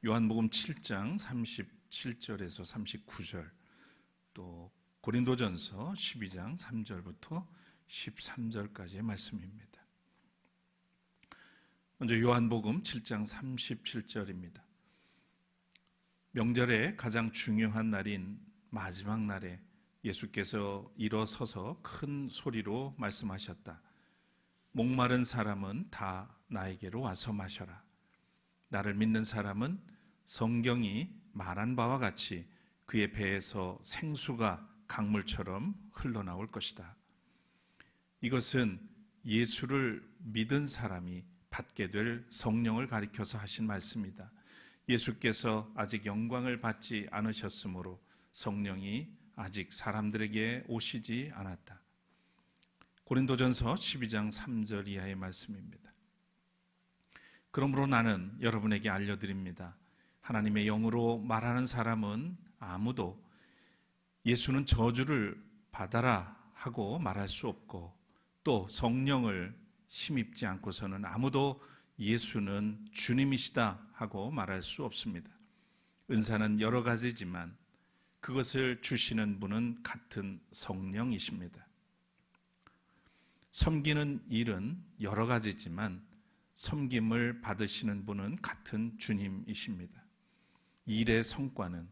요한복음 7장 37절에서 39절, 또 고린도전서 12장 3절부터 13절까지의 말씀입니다. 먼저 요한복음 7장 37절입니다. 명절의 가장 중요한 날인 마지막 날에 예수께서 일어서서 큰 소리로 말씀하셨다. 목마른 사람은 다 나에게로 와서 마셔라. 나를 믿는 사람은 성경이 말한 바와 같이 그의 배에서 생수가 강물처럼 흘러나올 것이다. 이것은 예수를 믿은 사람이 받게 될 성령을 가리켜서 하신 말씀이다. 예수께서 아직 영광을 받지 않으셨으므로 성령이 아직 사람들에게 오시지 않았다. 고린도전서 12장 3절 이하의 말씀입니다. 그러므로 나는 여러분에게 알려드립니다. 하나님의 영으로 말하는 사람은 아무도 예수는 저주를 받아라 하고 말할 수 없고, 또 성령을 힘입지 않고서는 아무도 예수는 주님이시다 하고 말할 수 없습니다. 은사는 여러 가지지만 그것을 주시는 분은 같은 성령이십니다. 섬기는 일은 여러 가지지만 섬김을 받으시는 분은 같은 주님이십니다. 일의 성과는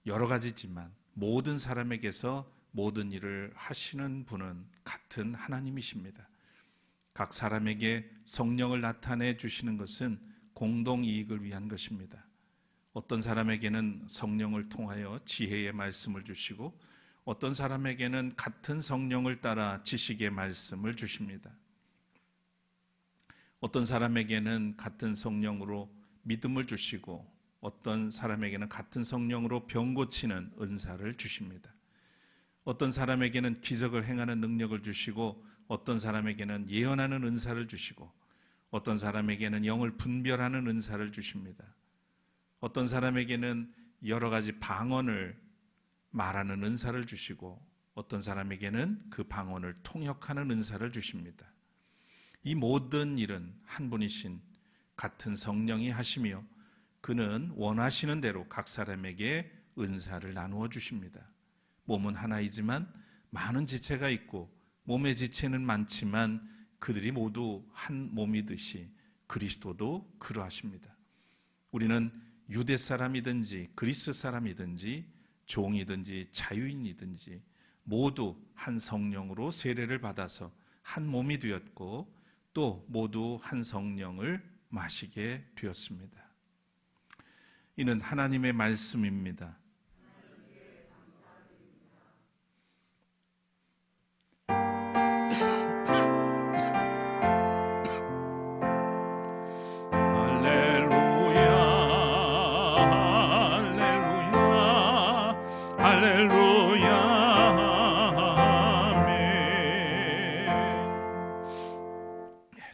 여러 가지지만 모든 사람에게서 모든 일을 하시는 분은 같은 하나님이십니다. 각 사람에게 성령을 나타내 주시는 것은 공동 이익을 위한 것입니다. 어떤 사람에게는 성령을 통하여 지혜의 말씀을 주시고, 어떤 사람에게는 같은 성령을 따라 지식의 말씀을 주십니다. 어떤 사람에게는 같은 성령으로 믿음을 주시고, 어떤 사람에게는 같은 성령으로 병 고치는 은사를 주십니다. 어떤 사람에게는 기적을 행하는 능력을 주시고, 어떤 사람에게는 예언하는 은사를 주시고, 어떤 사람에게는 영을 분별하는 은사를 주십니다. 어떤 사람에게는 여러 가지 방언을 말하는 은사를 주시고, 어떤 사람에게는 그 방언을 통역하는 은사를 주십니다. 이 모든 일은 한 분이신 같은 성령이 하시며, 그는 원하시는 대로 각 사람에게 은사를 나누어 주십니다. 몸은 하나이지만 많은 지체가 있고, 몸의 지체는 많지만 그들이 모두 한 몸이듯이 그리스도도 그러하십니다. 우리는 유대 사람이든지 그리스 사람이든지 종이든지 자유인이든지 모두 한 성령으로 세례를 받아서 한 몸이 되었고, 또 모두 한 성령을 마시게 되었습니다. 이는 하나님의 말씀입니다.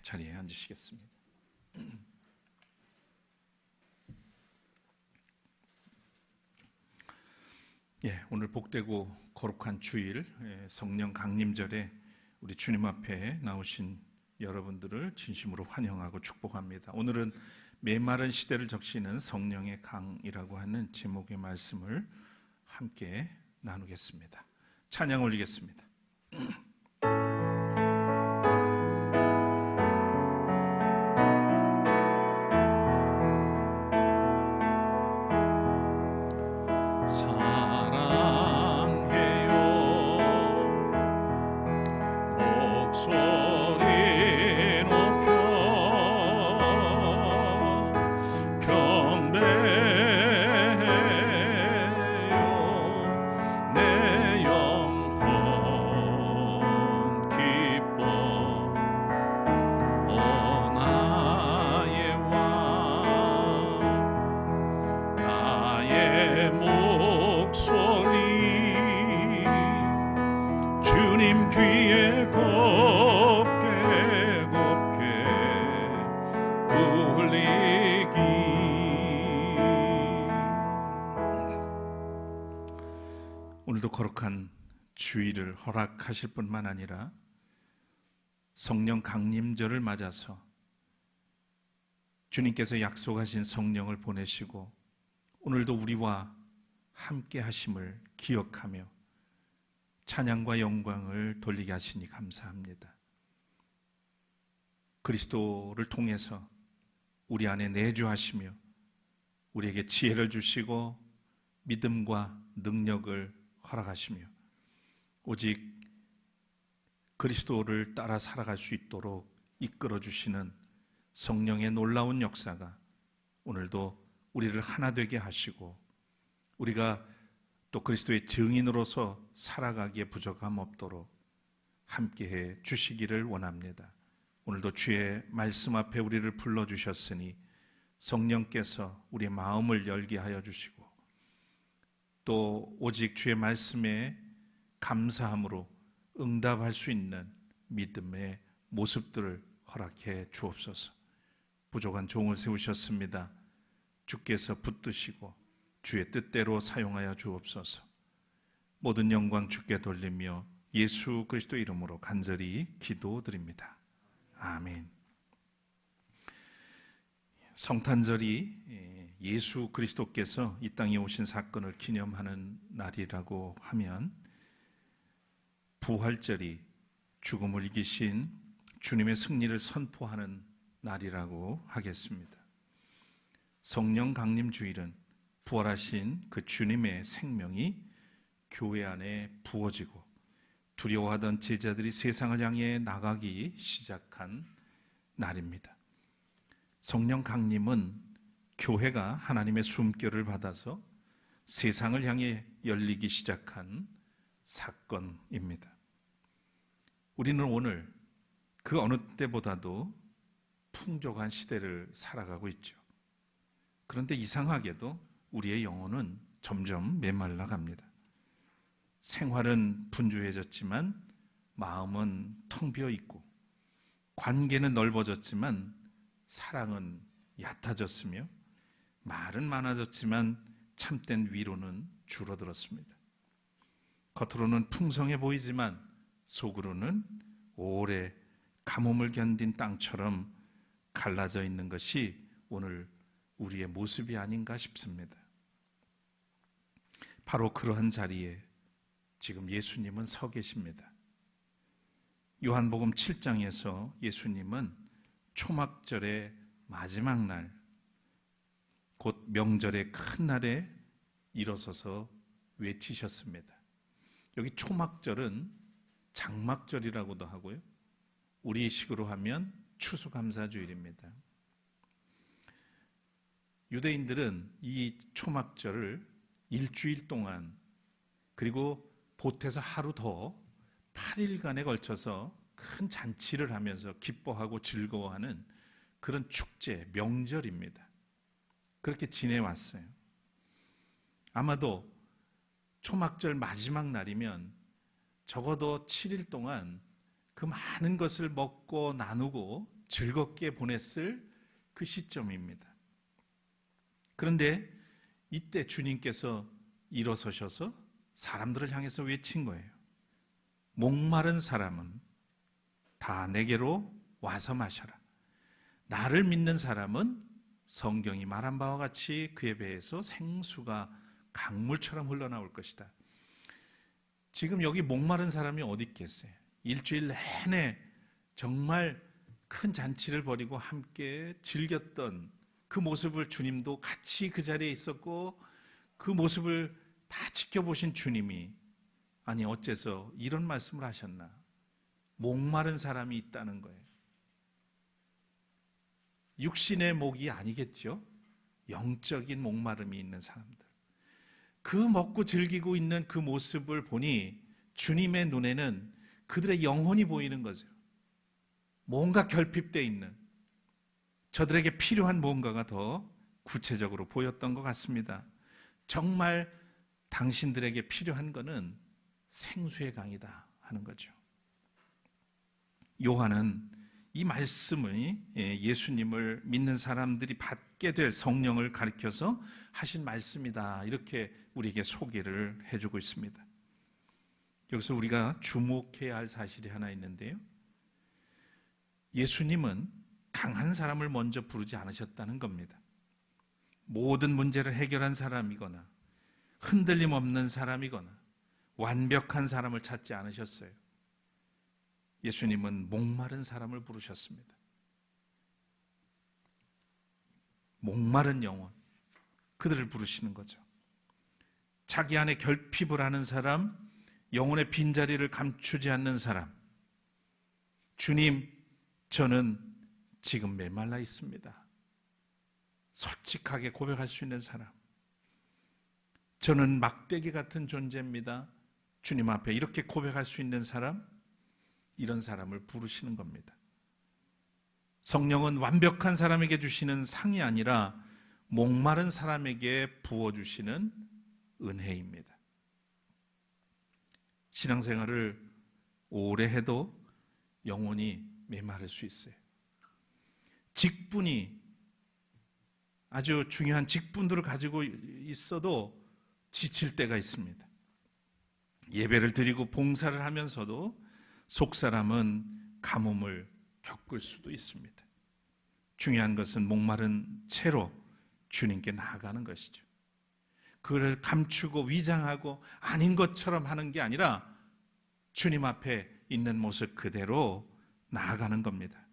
자리에 앉으시겠습니다. 오늘 복되고 거룩한 주일, 성령 강림절에 우리 주님 앞에 나오신 여러분들을 진심으로 환영하고 축복합니다. 오늘은 메마른 시대를 적시는 성령의 강이라고 하는 제목의 말씀을 함께 나누겠습니다. 찬양 올리겠습니다. 오늘도 거룩한 주일을 허락하실 뿐만 아니라 성령 강림절을 맞아서 주님께서 약속하신 성령을 보내시고 오늘도 우리와 함께 하심을 기억하며 찬양과 영광을 돌리게 하시니 감사합니다. 그리스도를 통해서 우리 안에 내주하시며 우리에게 지혜를 주시고 믿음과 능력을 허락하시며 오직 그리스도를 따라 살아갈 수 있도록 이끌어 주시는 성령의 놀라운 역사가 오늘도 우리를 하나 되게 하시고 우리가 또 그리스도의 증인으로서 살아가기에 부족함 없도록 함께해 주시기를 원합니다. 오늘도 주의 말씀 앞에 우리를 불러주셨으니 성령께서 우리의 마음을 열게 하여 주시고 또 오직 주의 말씀에 감사함으로 응답할 수 있는 믿음의 모습들을 허락해 주옵소서. 부족한 종을 세우셨습니다. 주께서 붙드시고 주의 뜻대로 사용하여 주옵소서. 모든 영광 주께 돌리며 예수 그리스도 이름으로 간절히 기도드립니다. 아멘. 성탄절이 예수 그리스도께서 이 땅에 오신 사건을 기념하는 날이라고 하면 부활절이 죽음을 이기신 주님의 승리를 선포하는 날이라고 하겠습니다. 성령 강림 주일은 부활하신 그 주님의 생명이 교회 안에 부어지고 두려워하던 제자들이 세상을 향해 나가기 시작한 날입니다. 성령 강림은 교회가 하나님의 숨결을 받아서 세상을 향해 열리기 시작한 사건입니다. 우리는 오늘 그 어느 때보다도 풍족한 시대를 살아가고 있죠. 그런데 이상하게도 우리의 영혼은 점점 메말라 갑니다. 생활은 분주해졌지만 마음은 텅 비어 있고 관계는 넓어졌지만 사랑은 얕아졌으며 말은 많아졌지만 참된 위로는 줄어들었습니다. 겉으로는 풍성해 보이지만 속으로는 오래 가뭄을 견딘 땅처럼 갈라져 있는 것이 오늘 우리의 모습이 아닌가 싶습니다. 바로 그러한 자리에 지금 예수님은 서 계십니다. 요한복음 7장에서 예수님은 초막절의 마지막 날, 곧 명절의 큰 날에 일어서서 외치셨습니다. 여기 초막절은 장막절이라고도 하고요. 우리 식으로 하면 추수감사주일입니다. 유대인들은 이 초막절을 일주일 동안 그리고 보태서 하루 더 8일간에 걸쳐서 큰 잔치를 하면서 기뻐하고 즐거워하는 그런 축제, 명절입니다. 그렇게 지내왔어요. 아마도 초막절 마지막 날이면 적어도 7일 동안 그 많은 것을 먹고 나누고 즐겁게 보냈을 그 시점입니다. 그런데 이때 주님께서 일어서셔서 사람들을 향해서 외친 거예요. 목마른 사람은 다 내게로 와서 마셔라. 나를 믿는 사람은 성경이 말한 바와 같이 그의 배에서 생수가 강물처럼 흘러나올 것이다. 지금 여기 목마른 사람이 어디 있겠어요? 일주일 내내 정말 큰 잔치를 벌이고 함께 즐겼던 그 모습을 주님도 같이 그 자리에 있었고 그 모습을 다 지켜보신 주님이 아니 어째서 이런 말씀을 하셨나? 목마른 사람이 있다는 거예요. 육신의 목이 아니겠죠? 영적인 목마름이 있는 사람들. 그 먹고 즐기고 있는 그 모습을 보니 주님의 눈에는 그들의 영혼이 보이는 거죠. 뭔가 결핍되어 있는 저들에게 필요한 뭔가가 더 구체적으로 보였던 것 같습니다. 정말 당신들에게 필요한 것은 생수의 강이다 하는 거죠. 요한은 이 말씀을 예수님을 믿는 사람들이 받게 될 성령을 가리켜서 하신 말씀이다 이렇게 우리에게 소개를 해주고 있습니다. 여기서 우리가 주목해야 할 사실이 하나 있는데요. 예수님은 강한 사람을 먼저 부르지 않으셨다는 겁니다. 모든 문제를 해결한 사람이거나 흔들림 없는 사람이거나 완벽한 사람을 찾지 않으셨어요. 예수님은 목마른 사람을 부르셨습니다. 목마른 영혼, 그들을 부르시는 거죠. 자기 안에 결핍을 하는 사람, 영혼의 빈자리를 감추지 않는 사람, 주님, 저는 지금 메말라 있습니다. 솔직하게 고백할 수 있는 사람, 저는 막대기 같은 존재입니다. 주님 앞에 이렇게 고백할 수 있는 사람, 이런 사람을 부르시는 겁니다. 성령은 완벽한 사람에게 주시는 상이 아니라 목마른 사람에게 부어주시는 은혜입니다. 신앙생활을 오래 해도 영혼이 메마를 수 있어요. 직분이 아주 중요한 직분들을 가지고 있어도 지칠 때가 있습니다. 예배를 드리고 봉사를 하면서도 속사람은 가뭄을 겪을 수도 있습니다. 중요한 것은 목마른 채로 주님께 나아가는 것이죠. 그를 감추고 위장하고 아닌 것처럼 하는 게 아니라 주님 앞에 있는 모습 그대로 나아가는 겁니다.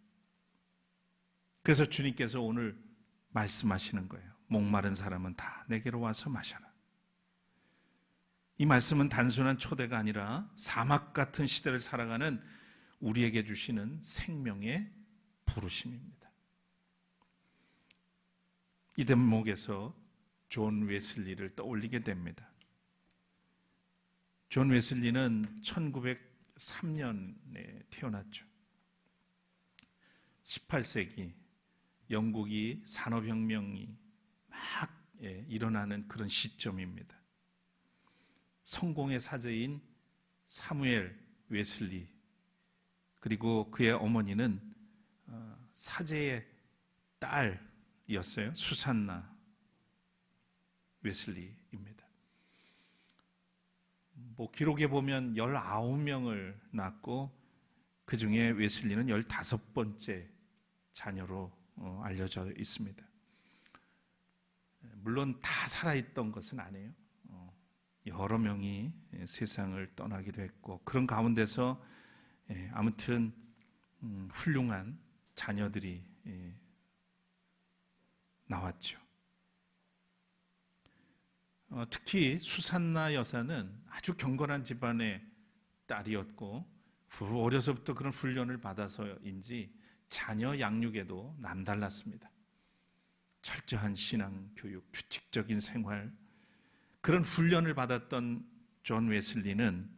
그래서 주님께서 오늘 말씀하시는 거예요. 목마른 사람은 다 내게로 와서 마셔라. 이 말씀은 단순한 초대가 아니라 사막 같은 시대를 살아가는 우리에게 주시는 생명의 부르심입니다. 이 대목에서 존 웨슬리를 떠올리게 됩니다. 존 웨슬리는 1903년에 태어났죠. 18세기 영국이 산업혁명이 막 일어나는 그런 시점입니다. 성공의 사제인 사무엘 웨슬리, 그리고 그의 어머니는 사제의 딸이었어요. 수산나 웨슬리입니다. 기록에 보면 19명을 낳고 그 중에 웨슬리는 15번째 자녀로 알려져 있습니다. 물론 다 살아있던 것은 아니에요. 여러 명이 세상을 떠나기도 했고, 그런 가운데서 아무튼 훌륭한 자녀들이 나왔죠. 특히 수산나 여사는 아주 경건한 집안의 딸이었고 어려서부터 그런 훈련을 받아서인지 자녀 양육에도 남달랐습니다. 철저한 신앙 교육, 규칙적인 생활, 그런 훈련을 받았던 존 웨슬리는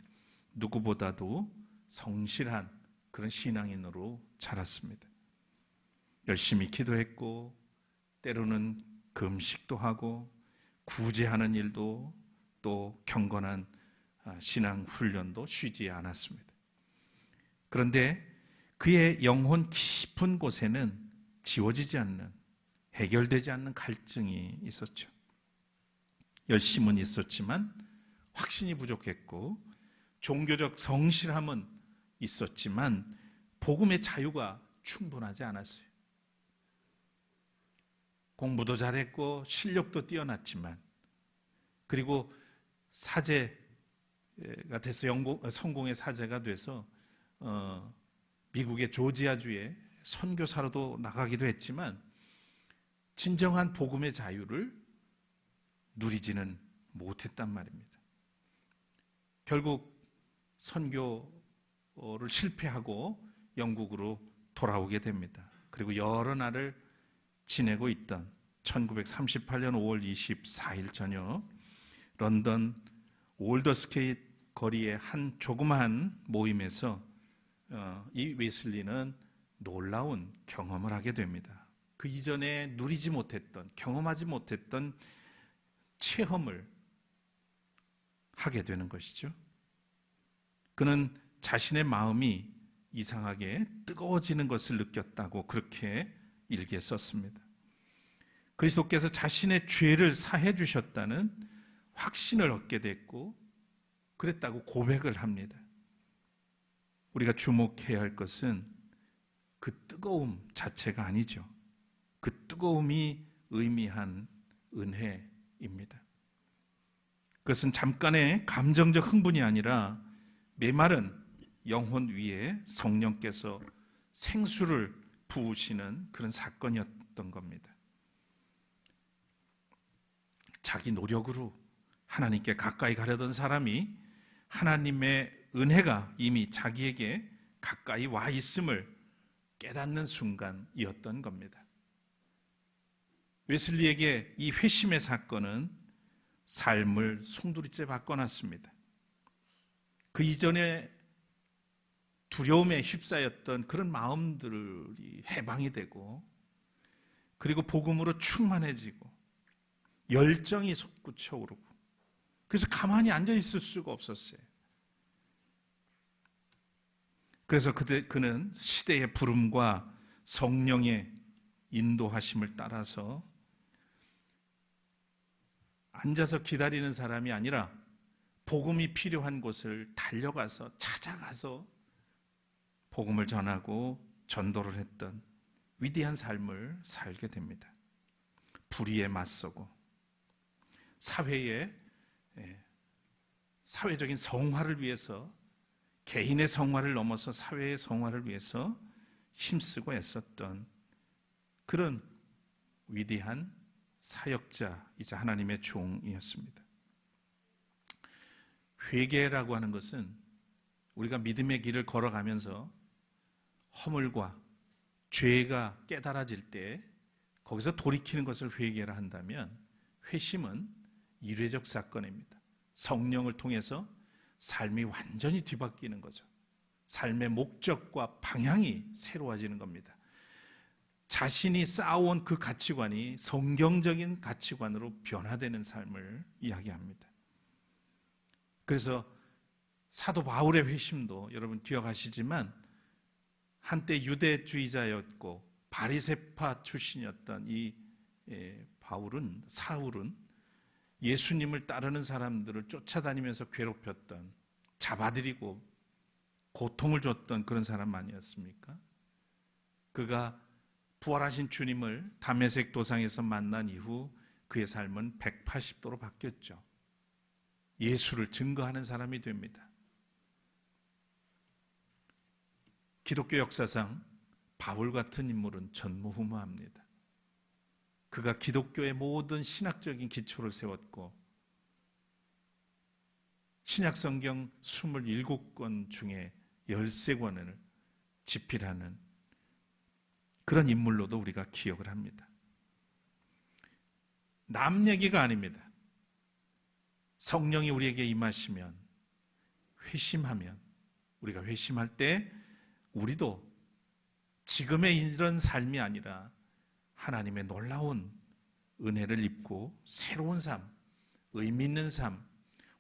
누구보다도 성실한 그런 신앙인으로 자랐습니다. 열심히 기도했고 때로는 금식도 하고 구제하는 일도, 또 경건한 신앙 훈련도 쉬지 않았습니다. 그런데 그의 영혼 깊은 곳에는 지워지지 않는, 해결되지 않는 갈증이 있었죠. 열심은 있었지만 확신이 부족했고, 종교적 성실함은 있었지만 복음의 자유가 충분하지 않았어요. 공부도 잘했고 실력도 뛰어났지만, 그리고 사제가 돼서 성공의 사제가 돼서 미국의 조지아주에 선교사로도 나가기도 했지만 진정한 복음의 자유를 누리지는 못했단 말입니다. 결국 선교를 실패하고 영국으로 돌아오게 됩니다. 그리고 여러 날을 지내고 있던 1938년 5월 24일 저녁, 런던 올더스게이트 거리의 한 조그마한 모임에서 이 웨슬리는 놀라운 경험을 하게 됩니다. 그 이전에 누리지 못했던, 경험하지 못했던 체험을 하게 되는 것이죠. 그는 자신의 마음이 이상하게 뜨거워지는 것을 느꼈다고 그렇게 일기에 썼습니다. 그리스도께서 자신의 죄를 사해 주셨다는 확신을 얻게 됐고, 그랬다고 고백을 합니다. 우리가 주목해야 할 것은 그 뜨거움 자체가 아니죠. 그 뜨거움이 의미한 은혜입니다. 그것은 잠깐의 감정적 흥분이 아니라 메마른 영혼 위에 성령께서 생수를 부으시는 그런 사건이었던 겁니다. 자기 노력으로 하나님께 가까이 가려던 사람이 하나님의 은혜가 이미 자기에게 가까이 와 있음을 깨닫는 순간이었던 겁니다. 웨슬리에게 이 회심의 사건은 삶을 송두리째 바꿔놨습니다. 그 이전에 두려움에 휩싸였던 그런 마음들이 해방이 되고, 그리고 복음으로 충만해지고 열정이 솟구쳐 오르고, 그래서 가만히 앉아 있을 수가 없었어요. 그래서 그는 시대의 부름과 성령의 인도하심을 따라서 앉아서 기다리는 사람이 아니라 복음이 필요한 곳을 달려가서 찾아가서 복음을 전하고 전도를 했던 위대한 삶을 살게 됩니다. 불의에 맞서고 사회적인 성화를 위해서, 개인의 성화를 넘어서 사회의 성화를 위해서 힘쓰고 애썼던 그런 위대한 사역자이자 하나님의 종이었습니다. 회개라고 하는 것은 우리가 믿음의 길을 걸어가면서 허물과 죄가 깨달아질 때 거기서 돌이키는 것을 회개라 한다면, 회심은 이례적 사건입니다. 성령을 통해서 삶이 완전히 뒤바뀌는 거죠. 삶의 목적과 방향이 새로워지는 겁니다. 자신이 쌓아온 그 가치관이 성경적인 가치관으로 변화되는 삶을 이야기합니다. 그래서 사도 바울의 회심도 여러분 기억하시지만, 한때 유대주의자였고 바리새파 출신이었던 이 사울은 예수님을 따르는 사람들을 쫓아다니면서 괴롭혔던, 잡아들이고 고통을 줬던 그런 사람 아니었습니까? 그가 부활하신 주님을 다메섹 도상에서 만난 이후 그의 삶은 180도로 바뀌었죠. 예수를 증거하는 사람이 됩니다. 기독교 역사상 바울 같은 인물은 전무후무합니다. 그가 기독교의 모든 신학적인 기초를 세웠고, 신약성경 27권 중에 13권을 집필하는 그런 인물로도 우리가 기억을 합니다. 남 얘기가 아닙니다. 성령이 우리에게 임하시면, 회심하면, 우리가 회심할 때 우리도 지금의 이런 삶이 아니라 하나님의 놀라운 은혜를 입고 새로운 삶, 의미 있는 삶,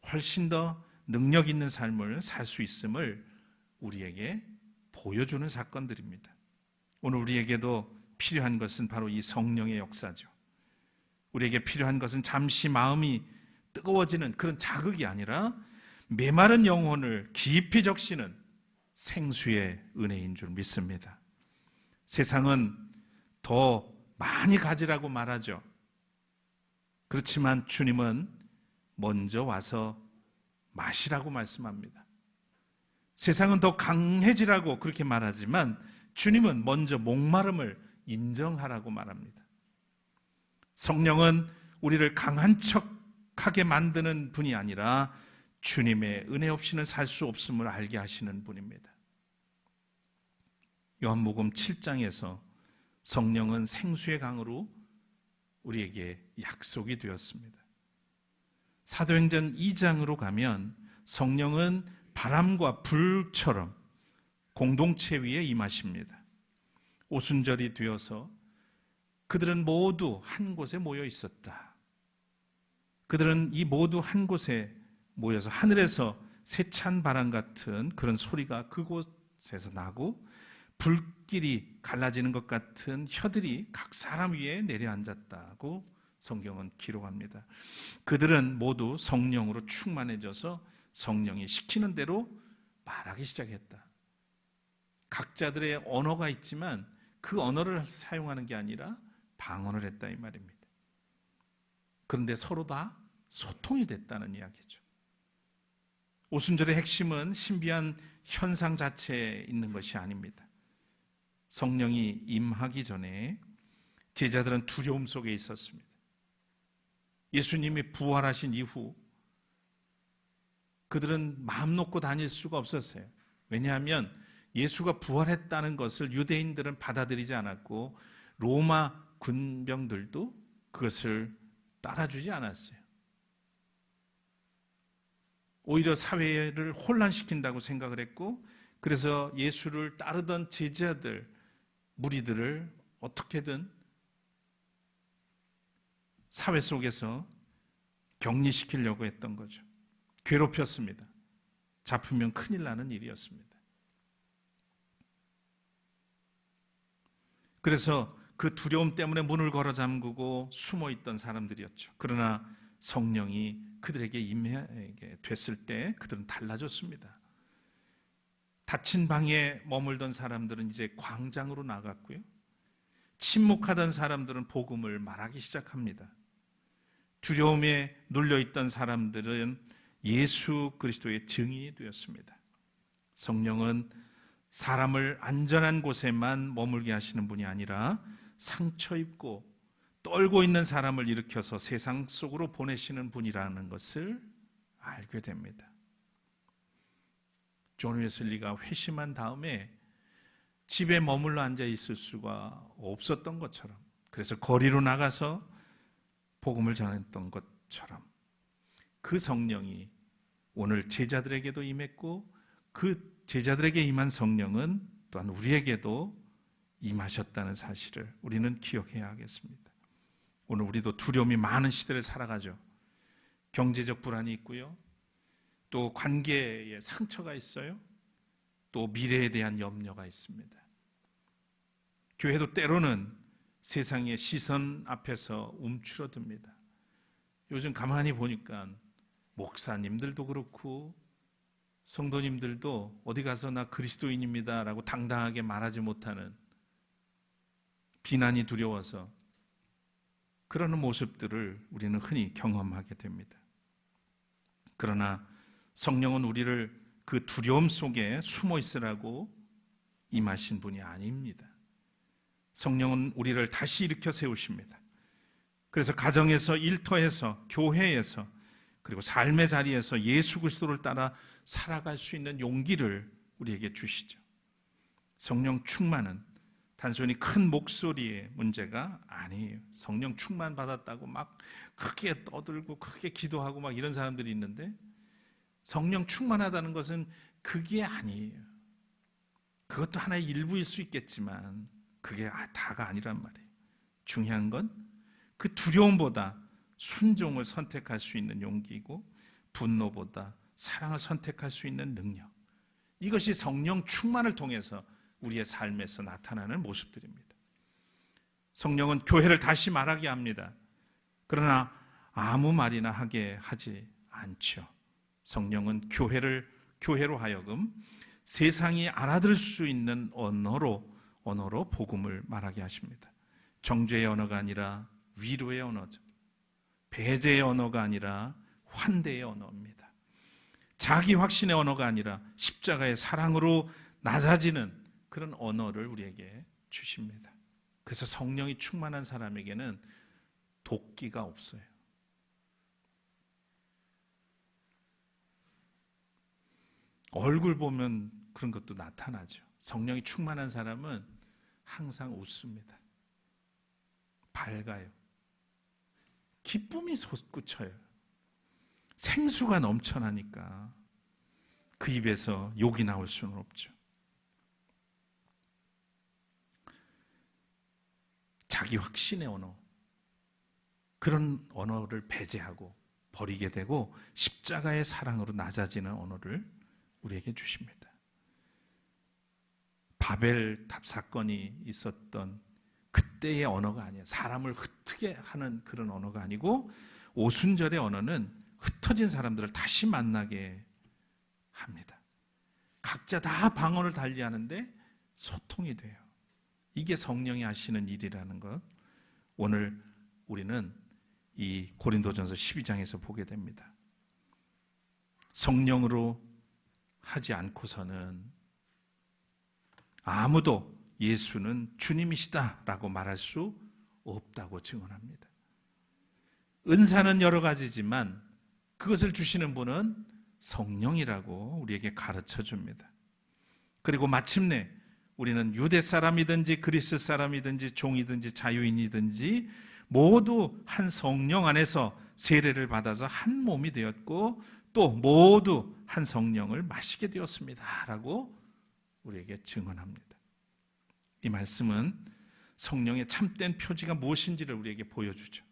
훨씬 더 능력 있는 삶을 살 수 있음을 우리에게 보여주는 사건들입니다. 오늘 우리에게도 필요한 것은 바로 이 성령의 역사죠. 우리에게 필요한 것은 잠시 마음이 뜨거워지는 그런 자극이 아니라 메마른 영혼을 깊이 적시는 생수의 은혜인 줄 믿습니다. 세상은 더 많이 가지라고 말하죠. 그렇지만 주님은 먼저 와서 마시라고 말씀합니다. 세상은 더 강해지라고 그렇게 말하지만 주님은 먼저 목마름을 인정하라고 말합니다. 성령은 우리를 강한 척하게 만드는 분이 아니라 주님의 은혜 없이는 살 수 없음을 알게 하시는 분입니다. 요한복음 7장에서 성령은 생수의 강으로 우리에게 약속이 되었습니다. 사도행전 2장으로 가면 성령은 바람과 불처럼 공동체 위에 임하십니다. 오순절이 되어서 그들은 모두 한 곳에 모여 있었다. 그들은 이 모두 한 곳에 모여서 하늘에서 세찬 바람 같은 그런 소리가 그곳에서 나고 불길이 갈라지는 것 같은 혀들이 각 사람 위에 내려앉았다고 성경은 기록합니다. 그들은 모두 성령으로 충만해져서 성령이 시키는 대로 말하기 시작했다. 각자들의 언어가 있지만 그 언어를 사용하는 게 아니라 방언을 했다 이 말입니다. 그런데 서로 다 소통이 됐다는 이야기죠. 오순절의 핵심은 신비한 현상 자체에 있는 것이 아닙니다. 성령이 임하기 전에 제자들은 두려움 속에 있었습니다. 예수님이 부활하신 이후 그들은 마음 놓고 다닐 수가 없었어요. 왜냐하면 예수가 부활했다는 것을 유대인들은 받아들이지 않았고 로마 군병들도 그것을 따라주지 않았어요. 오히려 사회를 혼란시킨다고 생각을 했고, 그래서 예수를 따르던 제자들, 무리들을 어떻게든 사회 속에서 격리시키려고 했던 거죠. 괴롭혔습니다. 잡히면 큰일 나는 일이었습니다. 그래서 그 두려움 때문에 문을 걸어 잠그고 숨어 있던 사람들이었죠. 그러나 성령이 그들에게 임하게 됐을 때 그들은 달라졌습니다. 닫힌 방에 머물던 사람들은 이제 광장으로 나갔고요. 침묵하던 사람들은 복음을 말하기 시작합니다. 두려움에 눌려있던 사람들은 예수 그리스도의 증인이 되었습니다. 성령은 사람을 안전한 곳에만 머물게 하시는 분이 아니라 상처 입고 떨고 있는 사람을 일으켜서 세상 속으로 보내시는 분이라는 것을 알게 됩니다. 존 웨슬리가 회심한 다음에 집에 머물러 앉아 있을 수가 없었던 것처럼, 그래서 거리로 나가서 복음을 전했던 것처럼 그 성령이 오늘 제자들에게도 임했고 그 제자들에게 임한 성령은 또한 우리에게도 임하셨다는 사실을 우리는 기억해야 하겠습니다. 오늘 우리도 두려움이 많은 시대를 살아가죠. 경제적 불안이 있고요. 또 관계에 상처가 있어요. 또 미래에 대한 염려가 있습니다. 교회도 때로는 세상의 시선 앞에서 움츠러듭니다. 요즘 가만히 보니까 목사님들도 그렇고 성도님들도 어디 가서 나 그리스도인입니다 라고 당당하게 말하지 못하는, 비난이 두려워서 그러는 모습들을 우리는 흔히 경험하게 됩니다. 그러나 성령은 우리를 그 두려움 속에 숨어 있으라고 임하신 분이 아닙니다. 성령은 우리를 다시 일으켜 세우십니다. 그래서 가정에서, 일터에서, 교회에서, 그리고 삶의 자리에서 예수 그리스도를 따라 살아갈 수 있는 용기를 우리에게 주시죠. 성령 충만은 단순히 큰 목소리의 문제가 아니에요. 성령 충만 받았다고 막 크게 떠들고 크게 기도하고 막 이런 사람들이 있는데, 성령 충만하다는 것은 그게 아니에요. 그것도 하나의 일부일 수 있겠지만 그게 다가 아니란 말이에요. 중요한 건 그 두려움보다 순종을 선택할 수 있는 용기이고, 분노보다 사랑을 선택할 수 있는 능력, 이것이 성령 충만을 통해서 우리의 삶에서 나타나는 모습들입니다. 성령은 교회를 다시 말하게 합니다. 그러나 아무 말이나 하게 하지 않죠. 성령은 교회로 하여금 세상이 알아들을 수 있는 언어로 복음을 말하게 하십니다. 정죄의 언어가 아니라 위로의 언어죠. 배제의 언어가 아니라 환대의 언어입니다. 자기 확신의 언어가 아니라 십자가의 사랑으로 낮아지는 그런 언어를 우리에게 주십니다. 그래서 성령이 충만한 사람에게는 도끼가 없어요. 얼굴 보면 그런 것도 나타나죠. 성령이 충만한 사람은 항상 웃습니다. 밝아요. 기쁨이 솟구쳐요. 생수가 넘쳐나니까 그 입에서 욕이 나올 수는 없죠. 자기 확신의 언어, 그런 언어를 배제하고 버리게 되고 십자가의 사랑으로 낮아지는 언어를 우리에게 주십니다. 바벨탑 사건이 있었던 그때의 언어가 아니에요. 사람을 흩게 하는 그런 언어가 아니고, 오순절의 언어는 흩어진 사람들을 다시 만나게 합니다. 각자 다 방언을 달리하는데 소통이 돼요. 이게 성령이 하시는 일이라는 것, 오늘 우리는 이 고린도전서 12장에서 보게 됩니다. 성령으로 하지 않고서는 아무도 예수는 주님이시다라고 말할 수 없다고 증언합니다. 은사는 여러 가지지만 그것을 주시는 분은 성령이라고 우리에게 가르쳐 줍니다. 그리고 마침내 우리는 유대 사람이든지 그리스 사람이든지 종이든지 자유인이든지 모두 한 성령 안에서 세례를 받아서 한 몸이 되었고 또 모두 한 성령을 마시게 되었습니다 라고 우리에게 증언합니다. 이 말씀은 성령의 참된 표지가 무엇인지를 우리에게 보여주죠.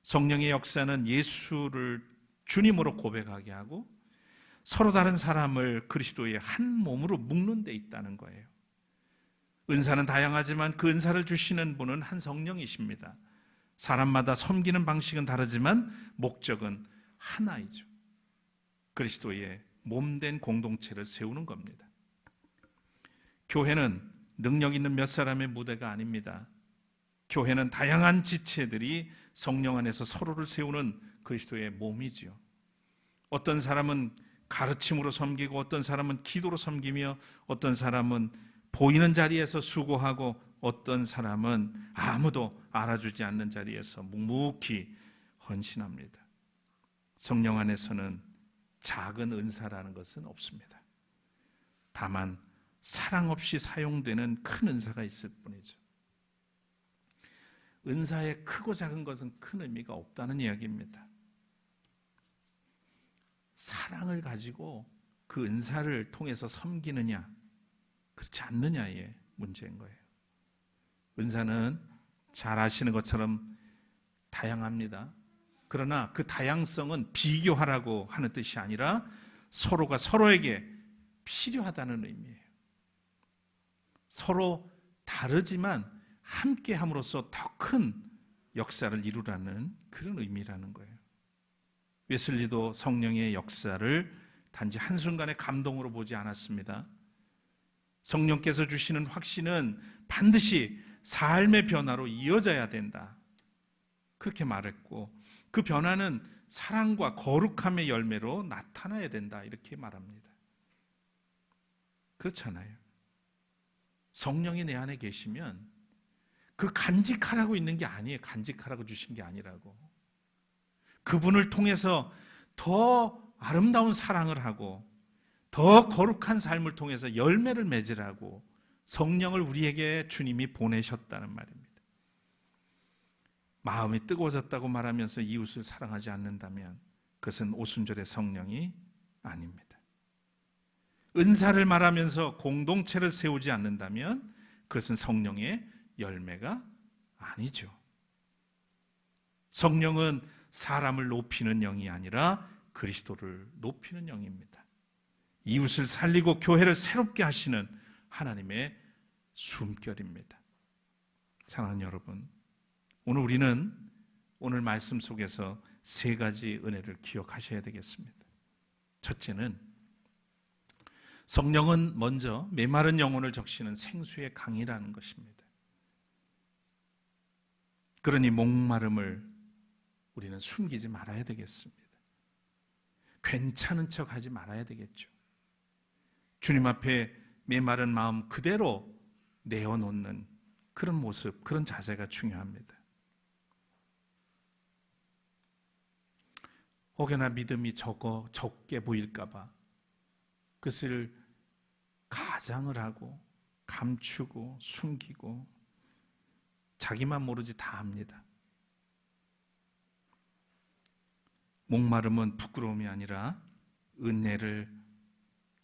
성령의 역사는 예수를 주님으로 고백하게 하고 서로 다른 사람을 그리스도의 한 몸으로 묶는 데 있다는 거예요. 은사는 다양하지만 그 은사를 주시는 분은 한 성령이십니다. 사람마다 섬기는 방식은 다르지만 목적은 하나이죠. 그리스도의 몸된 공동체를 세우는 겁니다. 교회는 능력 있는 몇 사람의 무대가 아닙니다. 교회는 다양한 지체들이 성령 안에서 서로를 세우는 그리스도의 몸이지요. 어떤 사람은 가르침으로 섬기고 어떤 사람은 기도로 섬기며 어떤 사람은 보이는 자리에서 수고하고 어떤 사람은 아무도 알아주지 않는 자리에서 묵묵히 헌신합니다. 성령 안에서는 작은 은사라는 것은 없습니다. 다만 사랑 없이 사용되는 큰 은사가 있을 뿐이죠. 은사의 크고 작은 것은 큰 의미가 없다는 이야기입니다. 사랑을 가지고 그 은사를 통해서 섬기느냐 그렇지 않느냐의 문제인 거예요. 은사는 잘 아시는 것처럼 다양합니다. 그러나 그 다양성은 비교하라고 하는 뜻이 아니라 서로가 서로에게 필요하다는 의미예요. 서로 다르지만 함께 함으로써 더 큰 역사를 이루라는 그런 의미라는 거예요. 웨슬리도 성령의 역사를 단지 한순간의 감동으로 보지 않았습니다. 성령께서 주시는 확신은 반드시 삶의 변화로 이어져야 된다. 그렇게 말했고 그 변화는 사랑과 거룩함의 열매로 나타나야 된다. 이렇게 말합니다. 그렇잖아요. 성령이 내 안에 계시면 그 간직하라고 있는 게 아니에요. 간직하라고 주신 게 아니라고. 그분을 통해서 더 아름다운 사랑을 하고 더 거룩한 삶을 통해서 열매를 맺으라고 성령을 우리에게 주님이 보내셨다는 말입니다. 마음이 뜨거워졌다고 말하면서 이웃을 사랑하지 않는다면 그것은 오순절의 성령이 아닙니다. 은사를 말하면서 공동체를 세우지 않는다면 그것은 성령의 열매가 아니죠. 성령은 사람을 높이는 영이 아니라 그리스도를 높이는 영입니다. 이웃을 살리고 교회를 새롭게 하시는 하나님의 숨결입니다. 사랑하는 여러분, 오늘 우리는 오늘 말씀 속에서 세 가지 은혜를 기억하셔야 되겠습니다. 첫째는 성령은 먼저 메마른 영혼을 적시는 생수의 강이라는 것입니다. 그러니 목마름을 우리는 숨기지 말아야 되겠습니다. 괜찮은 척 하지 말아야 되겠죠. 주님 앞에 메마른 마음 그대로 내어놓는 그런 모습, 그런 자세가 중요합니다. 혹여나 믿음이 적게 보일까 봐 그것을 가장을 하고 감추고 숨기고 자기만 모르지 다 합니다. 목마름은 부끄러움이 아니라 은혜를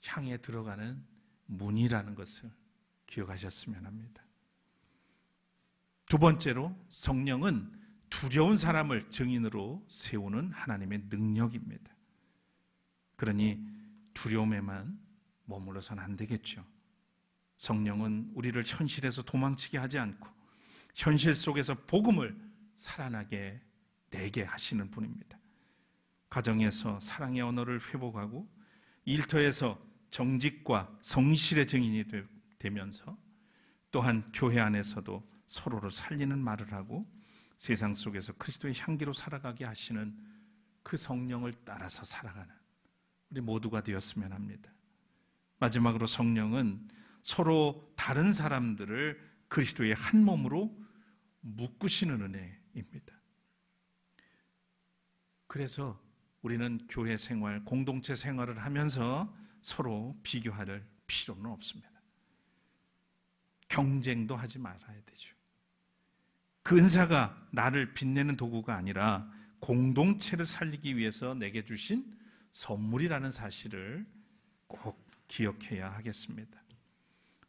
향해 들어가는 문이라는 것을 기억하셨으면 합니다. 두 번째로 성령은 두려운 사람을 증인으로 세우는 하나님의 능력입니다. 그러니 두려움에만 머물러서는 안 되겠죠. 성령은 우리를 현실에서 도망치게 하지 않고 현실 속에서 복음을 살아나게 내게 하시는 분입니다. 가정에서 사랑의 언어를 회복하고 일터에서 정직과 성실의 증인이 되면서 또한 교회 안에서도 서로를 살리는 말을 하고 세상 속에서 그리스도의 향기로 살아가게 하시는 그 성령을 따라서 살아가는 우리 모두가 되었으면 합니다. 마지막으로 성령은 서로 다른 사람들을 그리스도의 한 몸으로 묶으시는 은혜입니다. 그래서 우리는 교회 생활, 공동체 생활을 하면서 서로 비교할 필요는 없습니다. 경쟁도 하지 말아야 되죠. 그 은사가 나를 빛내는 도구가 아니라 공동체를 살리기 위해서 내게 주신 선물이라는 사실을 꼭 기억해야 하겠습니다.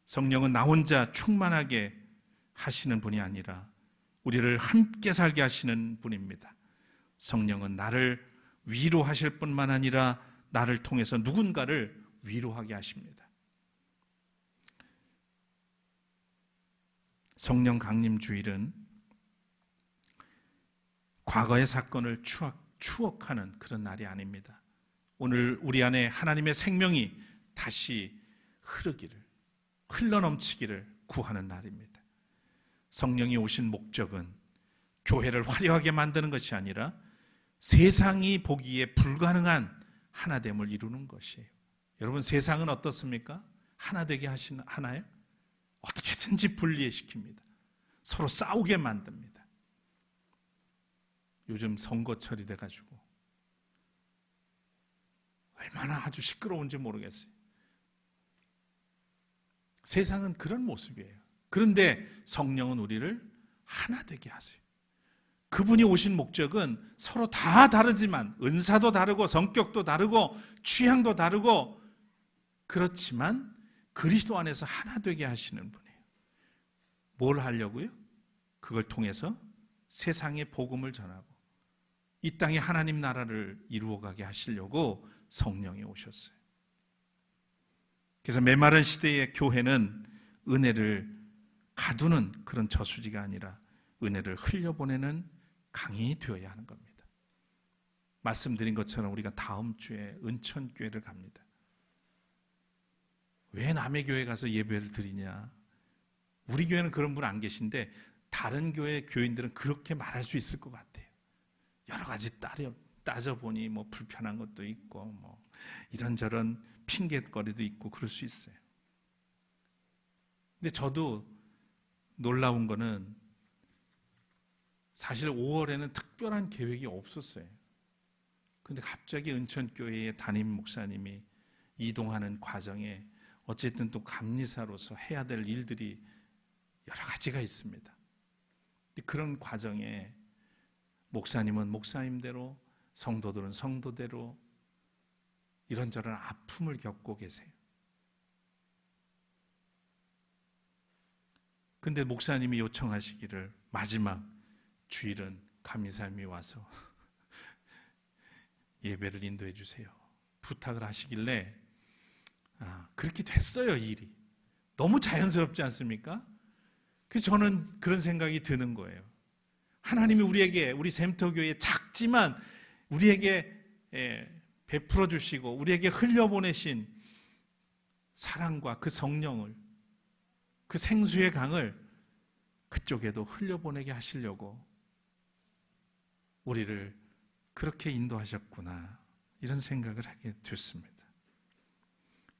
성령은 나 혼자 충만하게 하시는 분이 아니라 우리를 함께 살게 하시는 분입니다. 성령은 나를 위로하실 뿐만 아니라 나를 통해서 누군가를 위로하게 하십니다. 성령 강림 주일은 과거의 사건을 추억하는 그런 날이 아닙니다. 오늘 우리 안에 하나님의 생명이 다시 흘러넘치기를 구하는 날입니다. 성령이 오신 목적은 교회를 화려하게 만드는 것이 아니라 세상이 보기에 불가능한 하나됨을 이루는 것이에요. 여러분, 세상은 어떻습니까? 하나되게 하나요? 어떻게든지 분리시킵니다. 서로 싸우게 만듭니다. 요즘 선거철이 돼가지고 얼마나 아주 시끄러운지 모르겠어요. 세상은 그런 모습이에요. 그런데 성령은 우리를 하나 되게 하세요. 그분이 오신 목적은 서로 다 다르지만 은사도 다르고 성격도 다르고 취향도 다르고 그렇지만 그리스도 안에서 하나 되게 하시는 분이에요. 뭘 하려고요? 그걸 통해서 세상에 복음을 전하고 이 땅에 하나님 나라를 이루어가게 하시려고 성령이 오셨어요. 그래서 메마른 시대의 교회는 은혜를 가두는 그런 저수지가 아니라 은혜를 흘려보내는 강이 되어야 하는 겁니다. 말씀드린 것처럼 우리가 다음 주에 은천교회를 갑니다. 왜 남의 교회 가서 예배를 드리냐? 우리 교회는 그런 분 안 계신데 다른 교회 교인들은 그렇게 말할 수 있을 것 같아요. 여러 가지 따져보니 뭐 불편한 것도 있고 뭐 이런저런 핑계거리도 있고 그럴 수 있어요. 근데 저도 놀라운 거는 사실 5월에는 특별한 계획이 없었어요. 근데 갑자기 은천교회의 담임 목사님이 이동하는 과정에 어쨌든 또 감리사로서 해야 될 일들이 여러 가지가 있습니다. 그런 과정에 목사님은 목사님대로, 성도들은 성도대로 이런저런 아픔을 겪고 계세요. 근데 목사님이 요청하시기를 마지막 주일은 감리사님이 와서 예배를 인도해 주세요. 부탁을 하시길래 그렇게 됐어요, 일이. 너무 자연스럽지 않습니까? 그래서 저는 그런 생각이 드는 거예요. 하나님이 우리에게, 우리 샘터교회 작지만 우리에게 베풀어 주시고 우리에게 흘려보내신 사랑과 그 성령을, 그 생수의 강을 그쪽에도 흘려보내게 하시려고 우리를 그렇게 인도하셨구나, 이런 생각을 하게 됐습니다.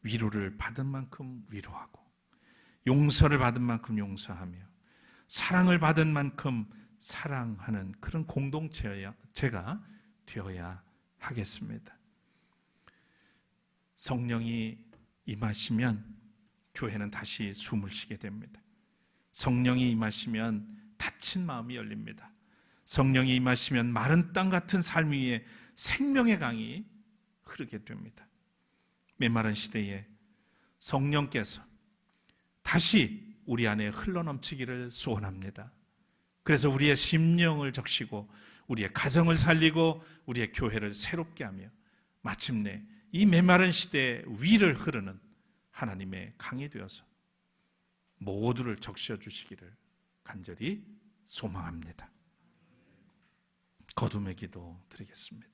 위로를 받은 만큼 위로하고 용서를 받은 만큼 용서하며 사랑을 받은 만큼 사랑하는 그런 공동체가 되어야 하겠습니다. 성령이 임하시면 교회는 다시 숨을 쉬게 됩니다. 성령이 임하시면 닫힌 마음이 열립니다. 성령이 임하시면 마른 땅 같은 삶 위에 생명의 강이 흐르게 됩니다. 메마른 시대에 성령께서 다시 우리 안에 흘러넘치기를 소원합니다. 그래서 우리의 심령을 적시고 우리의 가정을 살리고 우리의 교회를 새롭게 하며 마침내 이 메마른 시대 위를 흐르는 하나님의 강이 되어서 모두를 적셔 주시기를 간절히 소망합니다. 거듭의 기도 드리겠습니다.